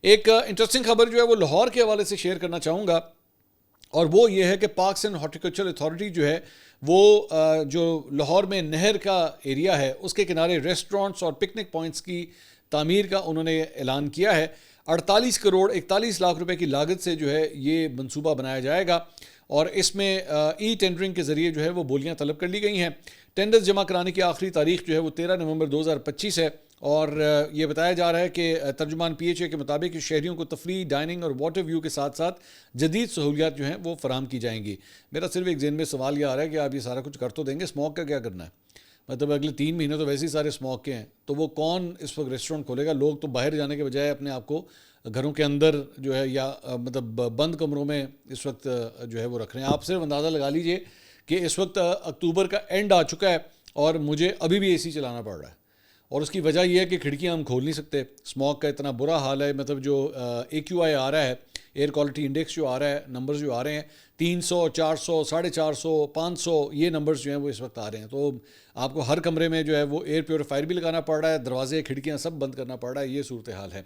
ایک انٹرسٹنگ خبر جو ہے وہ لاہور کے حوالے سے شیئر کرنا چاہوں گا، اور وہ یہ ہے کہ پارکس اینڈ ہارٹیکلچر اتھارٹی جو ہے وہ جو لاہور میں نہر کا ایریا ہے اس کے کنارے ریسٹورانٹس اور پکنک پوائنٹس کی تعمیر کا انہوں نے اعلان کیا ہے۔ 48 کروڑ 41 لاکھ روپے کی لاگت سے جو ہے یہ منصوبہ بنایا جائے گا، اور اس میں ای ٹینڈرنگ کے ذریعے جو ہے وہ بولیاں طلب کر لی گئی ہیں۔ ٹینڈرز جمع کرانے کی آخری تاریخ جو ہے وہ 13 نومبر 2025 ہے، اور یہ بتایا جا رہا ہے کہ ترجمان پی ایچ اے کے مطابق شہریوں کو تفریح، ڈائننگ اور واٹر ویو کے ساتھ ساتھ جدید سہولیات جو ہیں وہ فراہم کی جائیں گی۔ میرا صرف ایک ذہن میں سوال یہ آ رہا ہے کہ آپ یہ سارا کچھ کر تو دیں گے، اسموک کا کیا کرنا ہے؟ مطلب اگلے 3 مہینے تو ویسے ہی سارے اسموک کے ہیں، تو وہ کون اس وقت ریسٹورنٹ کھولے گا؟ لوگ تو باہر جانے کے بجائے اپنے آپ کو گھروں کے اندر جو ہے یا مطلب بند کمروں میں اس وقت جو ہے وہ رکھ رہے ہیں۔ آپ صرف اندازہ لگا لیجئے کہ اس وقت اکتوبر کا اینڈ آ چکا ہے اور مجھے ابھی بھی اے سی چلانا پڑ رہا ہے، اور اس کی وجہ یہ ہے کہ کھڑکیاں ہم کھول نہیں سکتے، اسموک کا اتنا برا حال ہے۔ مطلب جو AQI آ رہا ہے، ایئر کوالٹی انڈیکس جو آ رہا ہے، نمبرز جو آ رہے ہیں 300، 400، 450، 500، یہ نمبرز جو ہیں وہ اس وقت آ رہے ہیں۔ تو آپ کو ہر کمرے میں جو ہے وہ ایئر پیوریفائر بھی لگانا پڑ رہا ہے، دروازے کھڑکیاں سب بند کرنا پڑ رہا ہے، یہ صورتحال ہے۔